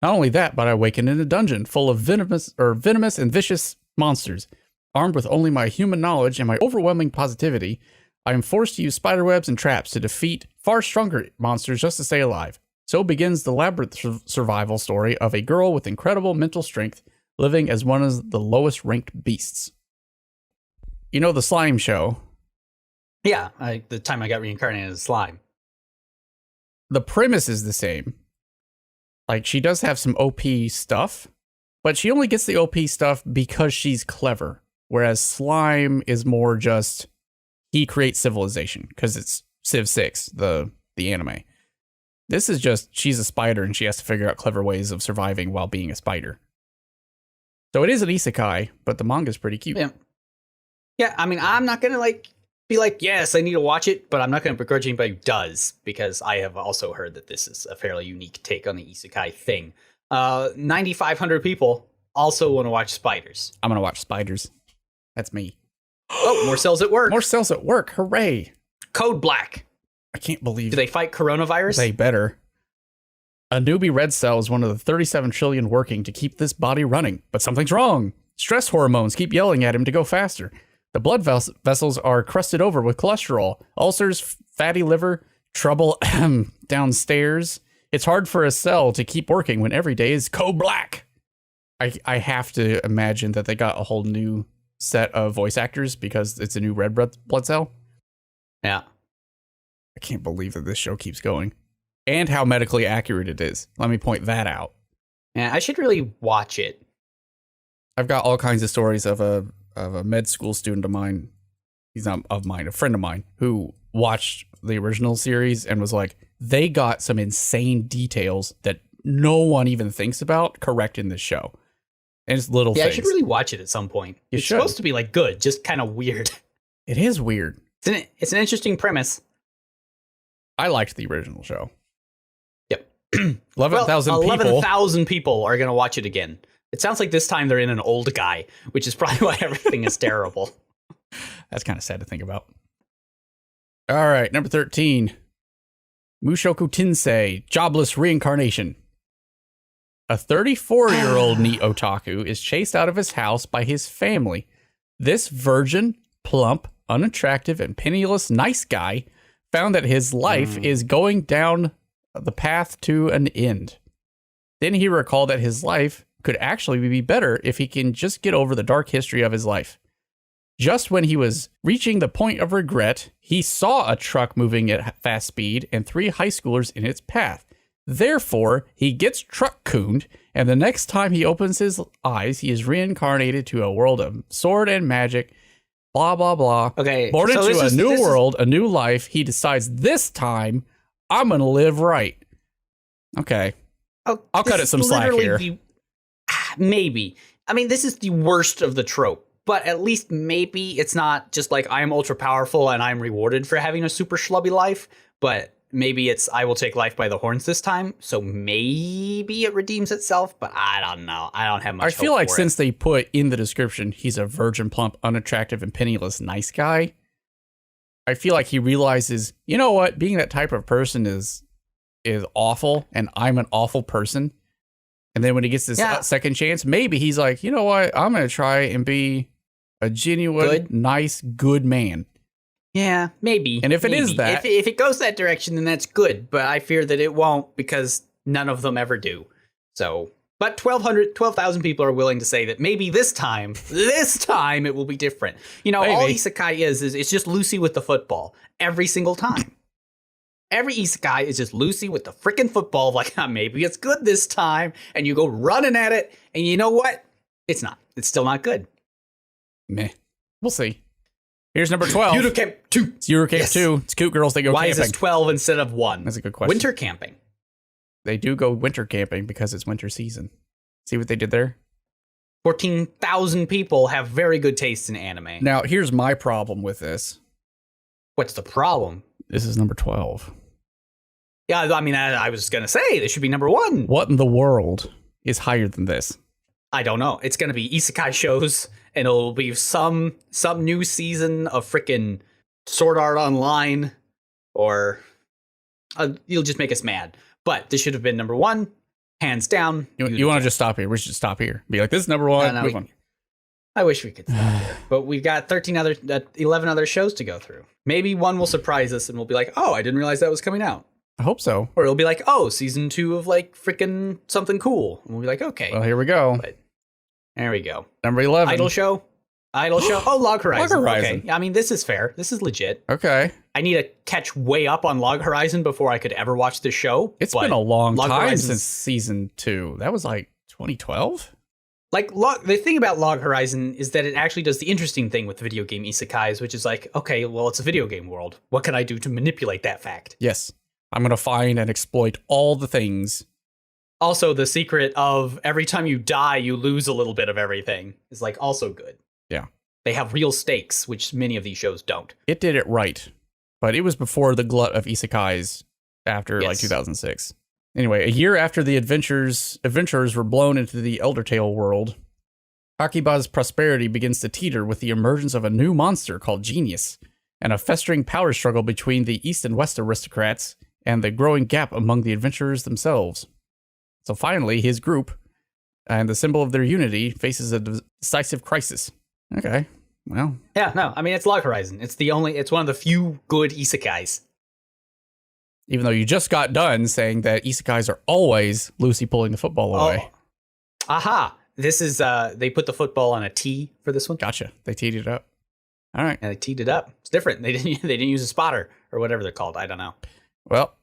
Not only that, but I awakened in a dungeon full of venomous and vicious monsters. Armed with only my human knowledge and my overwhelming positivity, I am forced to use spiderwebs and traps to defeat far stronger monsters just to stay alive. So begins the labyrinth survival story of a girl with incredible mental strength living as one of the lowest ranked beasts. You know the slime show? Yeah, the time I got reincarnated as slime. The premise is the same. Like, she does have some OP stuff, but she only gets the OP stuff because she's clever. Whereas slime is more just, he creates civilization, because it's Civ 6, the anime. This is just, she's a spider and she has to figure out clever ways of surviving while being a spider. So it is an isekai, but the manga's pretty cute. Yeah, I mean, I'm not going to be like, yes, I need to watch it, but I'm not going to begrudge anybody who does, because I have also heard that this is a fairly unique take on the isekai thing. 9,500 people also want to watch spiders. I'm going to watch spiders. That's me. Oh, more cells at work. More cells at work. Hooray. Code Black. I can't believe Do they fight coronavirus? They better. A newbie red cell is one of the 37 trillion working to keep this body running, but something's wrong. Stress hormones keep yelling at him to go faster. The blood vessels are crusted over with cholesterol, ulcers, fatty liver, trouble downstairs. It's hard for a cell to keep working when every day is Code Black. I have to imagine that they got a whole new set of voice actors because it's a new red blood cell. Yeah. I can't believe that this show keeps going. And how medically accurate it is. Let me point that out. Yeah, I should really watch it. I've got all kinds of stories of a med school student of mine. He's not of mine, a friend of mine, who watched the original series and was like, they got some insane details that no one even thinks about correct in this show. And it's little things. I should really watch it at some point. It's supposed to be good, just kind of weird. It is weird. It's an interesting premise. I liked the original show. Yep. 11,000 people. 11,000 people are going to watch it again. It sounds like this time they're in an old guy, which is probably why everything is terrible. That's kind of sad to think about. All right, number 13. Mushoku Tensei, Jobless Reincarnation. A 34-year-old NEET otaku is chased out of his house by his family. This virgin, plump, unattractive, and penniless nice guy found that his life is going down the path to an end. Then he recalled that his life could actually be better if he can just get over the dark history of his life. Just when he was reaching the point of regret, he saw a truck moving at fast speed and 3 high schoolers in its path. Therefore, he gets truck-cooned, and the next time he opens his eyes, he is reincarnated to a world of sword and magic, blah, blah, blah. Okay. Born into a new world, a new life, he decides this time, I'm going to live right. Okay. I'll cut it some slack here. Maybe. I mean, this is the worst of the trope, but at least maybe it's not just like I am ultra powerful and I'm rewarded for having a super schlubby life, but maybe it's I will take life by the horns this time. So maybe it redeems itself, but I don't know. I don't have much I feel like for since they put in the description, he's a virgin, plump, unattractive, and penniless nice guy, I feel like he realizes, you know what, being that type of person is awful, and I'm an awful person. And then when he gets this second chance, maybe he's like, you know what, I'm going to try and be a genuine, nice, good man. Yeah, maybe. And if it is that... If it goes that direction, then that's good. But I fear that it won't because none of them ever do. So, but 12,000 people are willing to say that maybe this time it will be different. You know, all isekai is it's just Lucy with the football every single time. Every isekai is just Lucy with the freaking football. Like, maybe it's good this time. And you go running at it. And you know what? It's not. It's still not good. Meh. We'll see. Here's number 12. Yuru Camp 2. It's Yuru Camp Yes. 2. It's cute girls that go Why camping. is this 12 instead of 1? That's a good question. Winter camping. They do go winter camping because it's winter season. See what they did there? 14,000 people have very good taste in anime. Now, here's my problem with this. What's the problem? This is number 12. Yeah, I mean, I was going to say this should be number 1. What in the world is higher than this? I don't know. It's going to be isekai shows, and it'll be some new season of freaking Sword Art Online, or you'll just make us mad. But this should have been number 1, hands down. You want to just stop here? We should just stop here. Be like, this is number 1. No, Move on. I wish we could stop there. But we've got 11 other shows to go through. Maybe one will surprise us, and we'll be like, oh, I didn't realize that was coming out. I hope so. Or it'll be like, oh, season 2 of like freaking something cool. And we'll be like, okay. Well, here we go. But there we go. Number 11. Idol show. Oh, Log Horizon. Log Horizon. Okay. I mean, this is fair. This is legit. Okay. I need to catch way up on Log Horizon before I could ever watch this show. It's been a long Log time Horizon's- since season 2. That was like 2012? Like, the thing about Log Horizon is that it actually does the interesting thing with video game isekais, which is like, okay, well, it's a video game world. What can I do to manipulate that fact? Yes. I'm going to find and exploit all the things. Also, the secret of every time you die, you lose a little bit of everything is like also good. Yeah. They have real stakes, which many of these shows don't. It did it right. But it was before the glut of isekais after like Yes. 2006. Anyway, a year after the adventurers were blown into the Eldertale world, Akiba's prosperity begins to teeter with the emergence of a new monster called Genius, and a festering power struggle between the East and West aristocrats, and the growing gap among the adventurers themselves. So finally, his group, and the symbol of their unity, faces a decisive crisis. Okay, well. Yeah, no, I mean, it's Log Horizon. It's one of the few good isekais. Even though you just got done saying that isekais are always Lucy pulling the football away. Oh. Aha! This is, they put the football on a tee for this one. Gotcha. They teed it up. All right. And they teed it up. It's different. They didn't use a spotter or whatever they're called. I don't know. Well,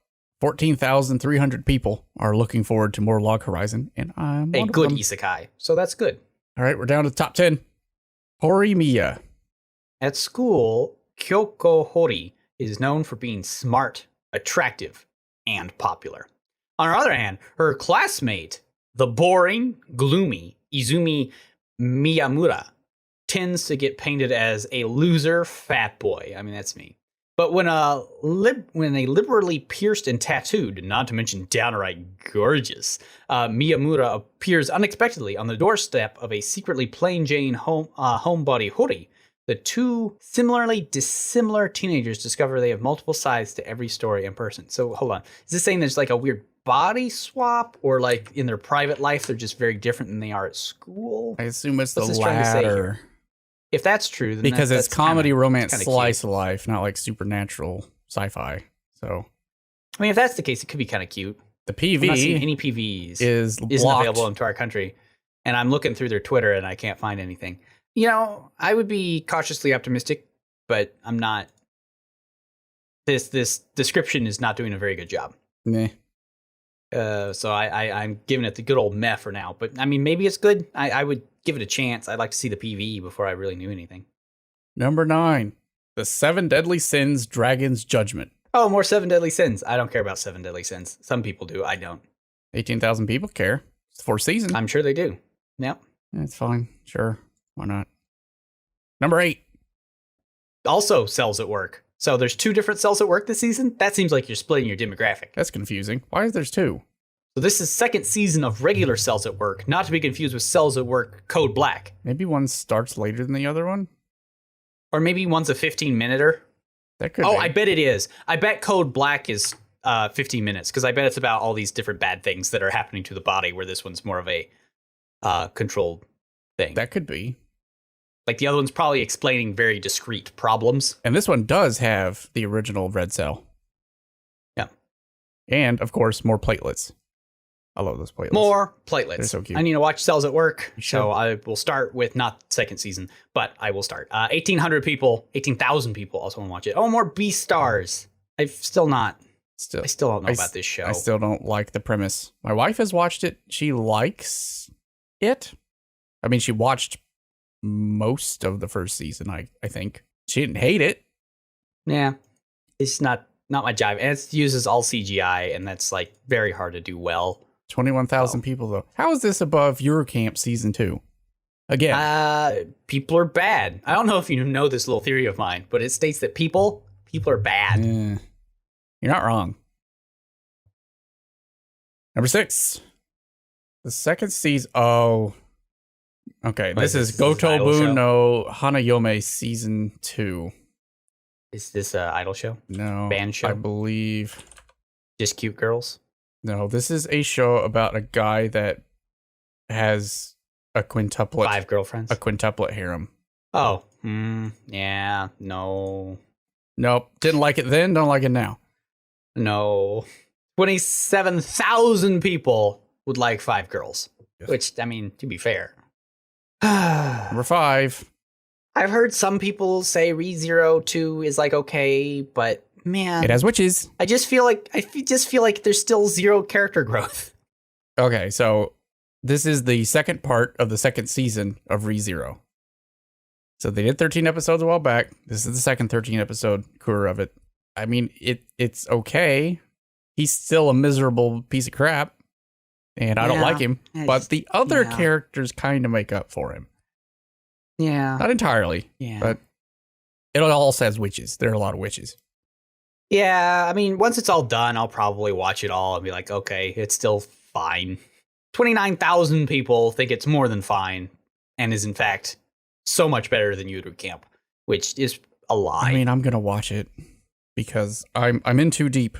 14,300 people are looking forward to more Log Horizon, and I'm A one of good them. isekai. So that's good. All right, we're down to the top 10. Horimiya. At school, Kyoko Hori is known for being smart, attractive, and popular. On the other hand, her classmate, the boring, gloomy Izumi Miyamura, tends to get painted as a loser fat boy. I mean, that's me. But when a liberally pierced and tattooed, not to mention downright gorgeous, Miyamura appears unexpectedly on the doorstep of a secretly plain Jane homebody Hori, the two similarly dissimilar teenagers discover they have multiple sides to every story and person. So hold on, is this saying there's like a weird body swap, or like in their private life they're just very different than they are at school? I assume it's What's the this trying to say latter. here? If that's true, then Because it's that's comedy, kinda, romance, kinda slice cute. of life, not like supernatural sci-fi. So I mean, if that's the case, it could be kind of cute. the I'm not seeing PV any PVs. isn't Isn't blocked. available into our country, and I'm looking through their Twitter and I can't find anything. You know, I would be cautiously optimistic, but I'm not. This description is not doing a very good job. Meh. So I'm giving it the good old meh for now. But I mean, maybe it's good. I would give it a chance. I'd like to see the PV before I really knew anything. Number 9. The 7 Deadly Sins Dragon's Judgment. Oh, more 7 Deadly Sins. I don't care about 7 Deadly Sins. Some people do. I don't. 18,000 people care. It's the 4th season. I'm sure they do. Yep. It's fine. Sure. Why not? Number 8. Also cells at work. So there's 2 different cells at work this season? That seems like you're splitting your demographic. That's confusing. Why is there 2? So this is second season of regular cells at work, not to be confused with cells at work Code Black. Maybe one starts later than the other one? Or maybe one's a 15-minuter. That could Oh, be. I bet it is. I bet Code Black is 15 minutes, because I bet it's about all these different bad things that are happening to the body, where this one's more of a controlled thing. That could be. Like the other one's probably explaining very discrete problems. And this one does have the original red cell. Yeah. And, of course, more platelets. I love those platelets. More platelets. They're so cute. I need to watch Cells at Work, You so should. I will start with not second season, but I will start. 1,800 people, 18,000 people also want to watch it. Oh, more B-Stars. I still don't know about this show. I still don't like the premise. My wife has watched it. She likes it. I mean, she watched most of the first season, I think. She didn't hate it. Yeah. It's not my jive. And it uses all CGI, and that's like very hard to do well. 21,000 people, though. How is this above Eurocamp season 2? Again. People are bad. I don't know if you know this little theory of mine, but it states that people are bad. You're not wrong. Number 6. The second season. Oh. Okay, this is Gotobun no Hanayome season 2. Is this an idol show? No. Band show? I believe. Just cute girls? No, this is a show about a guy that has a quintuplet. 5 girlfriends? A quintuplet harem. Oh. Yeah. No. Nope. Didn't like it then, don't like it now. No. 27,000 people would like 5 girls. Yes. Which, I mean, to be fair. Number 5. I've heard some people say ReZero 2 is like okay, but man, it has witches. I just feel like there's still zero character growth. Okay, so this is the second part of the second season of ReZero. So they did 13 episodes a while back. This is the second 13 episode cour of it. I mean, it's okay. He's still a miserable piece of crap, and I don't like him. But the other characters kind of make up for him. Yeah. Not entirely. Yeah. But it all says witches. There are a lot of witches. Yeah, I mean, once it's all done, I'll probably watch it all and be like, okay, it's still fine. 29,000 people think it's more than fine and is, in fact, so much better than Yuru Camp, which is a lie. I mean, I'm going to watch it because I'm in too deep.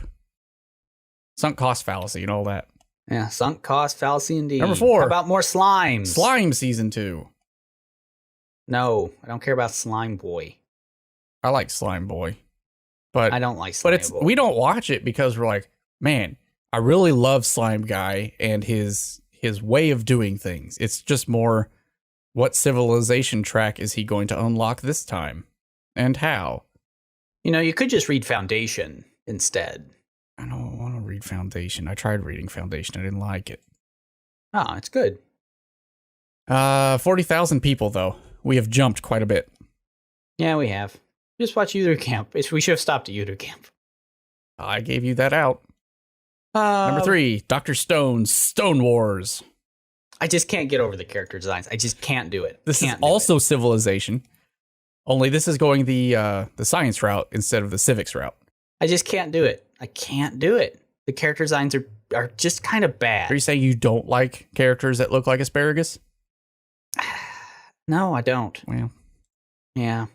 Sunk cost fallacy and all that. Yeah, sunk cost fallacy indeed. Number 4. How about more slimes? Slime season 2. No, I don't care about Slime Boy. I like Slime Boy. But I don't like Slime Boy. We don't watch it because we're like, man, I really love Slime Guy and his way of doing things. It's just more, what civilization track is he going to unlock this time? And how? You know, you could just read Foundation instead. I don't want to read Foundation. I tried reading Foundation. I didn't like it. Oh, it's good. 40,000 people, though. We have jumped quite a bit. Yeah, we have. Just watch Yuru Camp. We should have stopped at Yuru Camp. I gave you that out. Number 3, Dr. Stone's Stone Wars. I just can't get over the character designs. I just can't do it. This is also Civilization. Only this is going the science route instead of the civics route. I just can't do it. I can't do it. The character designs are just kind of bad. Are you saying you don't like characters that look like asparagus? No, I don't. Well, yeah.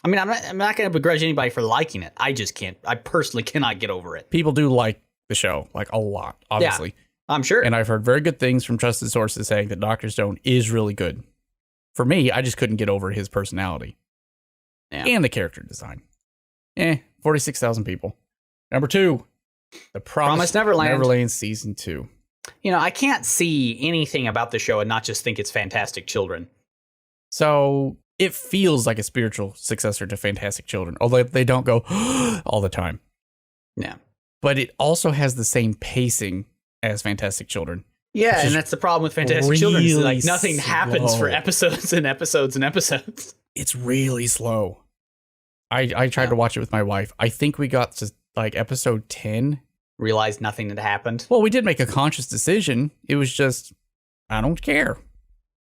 I mean, I'm not going to begrudge anybody for liking it. I just can't. I personally cannot get over it. People do like the show, like a lot, obviously. Yeah, I'm sure. And I've heard very good things from trusted sources saying that Dr. Stone is really good. For me, I just couldn't get over his personality. Yeah. And the character design. 46,000 people. Number 2, The Promised Neverland season 2. You know, I can't see anything about the show and not just think it's Fantastic Children. So it feels like a spiritual successor to Fantastic Children, although they don't go all the time. Yeah. But it also has the same pacing as Fantastic Children. Yeah, and that's the problem with Fantastic Children. Is like nothing happens for episodes and episodes and episodes. It's really slow. I tried to watch it with my wife. I think we got to like episode 10. Realized nothing had happened. Well, we did make a conscious decision. It was just, I don't care.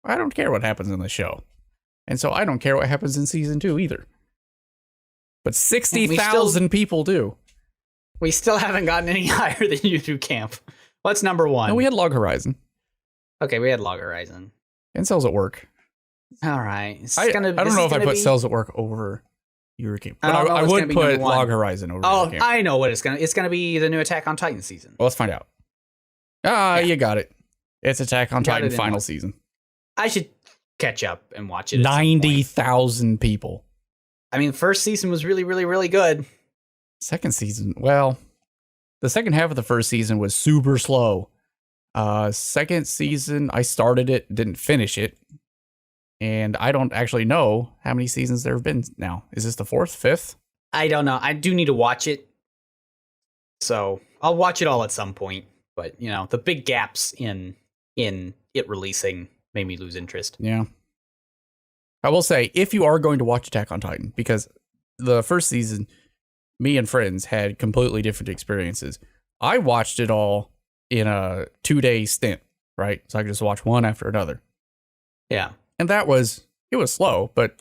I don't care what happens in the show. And so I don't care what happens in season 2 either. But 60,000 people do. We still haven't gotten any higher than YouTube Camp. What's number 1? No, we had Log Horizon. Okay, we had Log Horizon. And Cells at Work. All right. I don't know if I put Cells at Work over Eurocamp. But I would put Log Horizon over Eurocamp. Oh, I know what it's going to... It's going to be the new Attack on Titan season. Well, let's find out. You got it. It's Attack on Titan final season. I should catch up and watch it. 90,000 people. I mean, first season was really, really, really good. Second season, well, the second half of the first season was super slow. Second season, I started it, didn't finish it. And I don't actually know how many seasons there have been now. Is this the 4th, 5th? I don't know. I do need to watch it. So I'll watch it all at some point. But, you know, the big gaps in it releasing made me lose interest. Yeah. I will say, if you are going to watch Attack on Titan, because the first season, me and friends had completely different experiences. I watched it all in a 2-day stint, right? So I could just watch one after another. Yeah. And it was slow, but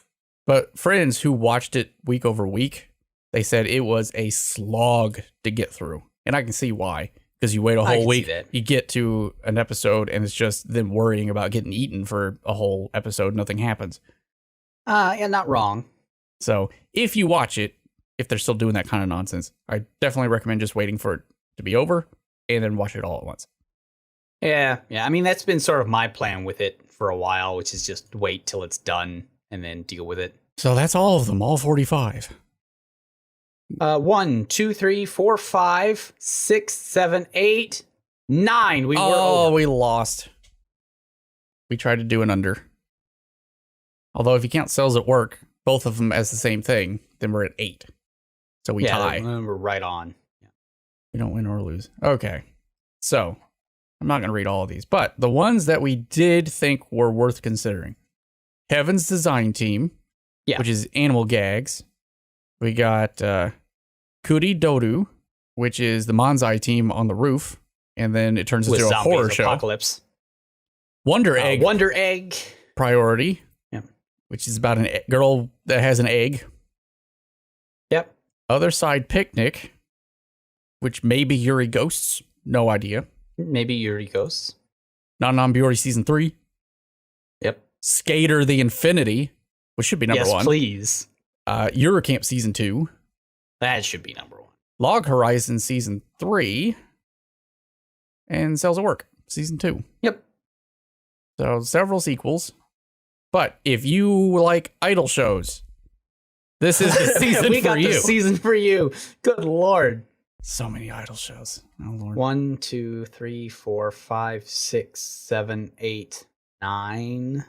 friends who watched it week over week, they said it was a slog to get through. And I can see why. Because you wait a whole week, you get to an episode, and it's just them worrying about getting eaten for a whole episode. Nothing happens. Yeah, not wrong. So if you watch it, if they're still doing that kind of nonsense, I definitely recommend just waiting for it to be over and then watch it all at once. Yeah. I mean, that's been sort of my plan with it for a while, which is just wait till it's done and then deal with it. So that's all of them, all 45. 1, 2, 3, 4, 5, 6, 7, 8, 9. We lost. We tried to do an under. Although if you count sales at work, both of them as the same thing, then we're at 8. So we tie. We're right on. Yeah. We don't win or lose. Okay. So I'm not going to read all of these, but the ones that we did think were worth considering. Heaven's Design Team, which is Animal Gags. We got Kuri Doru, which is the Manzai team on the roof, and then it turns into a horror show. Apocalypse. Wonder Egg. Priority. Which is about a girl that has an egg. Yep. Other Side Picnic, which may be Yuri Ghosts. No idea. Maybe Yuri Ghosts. Non-Biori Season 3. Yep. Skater the Infinity, which should be number 1. Yes, please. Eurocamp Season 2. That should be number 1. Log Horizon Season 3. And Cells at Work Season 2. Yep. So several sequels. But if you like idol shows, this is the season we got for you. The season for you. Good Lord. So many idol shows. Oh, Lord. 1, 2, 3, 4, 5, 6, 7, 8, 9.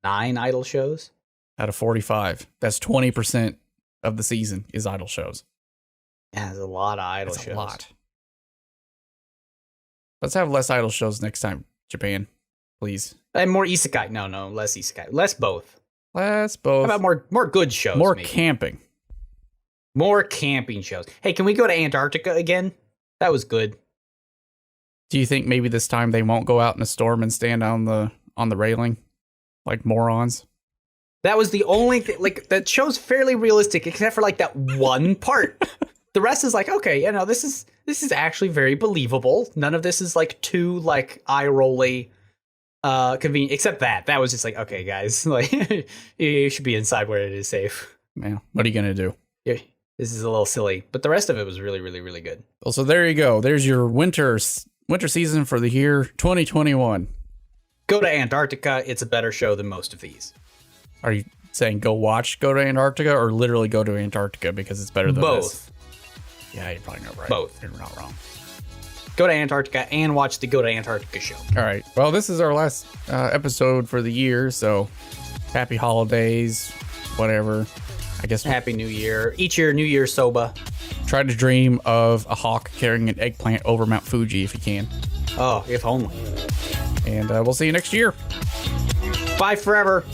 9 idol shows? Out of 45. That's 20% of the season is idol shows. Yeah, there's a lot of idol shows. A lot. Let's have less idol shows next time, Japan. Please. And more isekai. No, less isekai. Less both. Less both. How about more good shows? More maybe? Camping. More camping shows. Hey, can we go to Antarctica again? That was good. Do you think maybe this time they won't go out in a storm and stand on the railing like morons? That was the only thing. Like, that show's fairly realistic, except for like that one part. The rest is like, okay, this is actually very believable. None of this is like too like eye rolly. Convenient, except that was just like, okay, guys, like you should be inside where it is safe. Man, what are you gonna do? Yeah, this is a little silly, but the rest of it was really, really, really good. Well, so there you go. There's your winter season for the year 2021. Go to Antarctica. It's a better show than most of these. Are you saying go to Antarctica, or literally go to Antarctica because it's better than both? This? Yeah, you're probably not right. Both. You're not wrong. Go to Antarctica and watch the Go to Antarctica show. All right. Well, this is our last episode for the year, so happy holidays, whatever. I guess Happy New Year. Eat your New Year soba. Try to dream of a hawk carrying an eggplant over Mount Fuji if you can. Oh, if only. And we'll see you next year. Bye forever.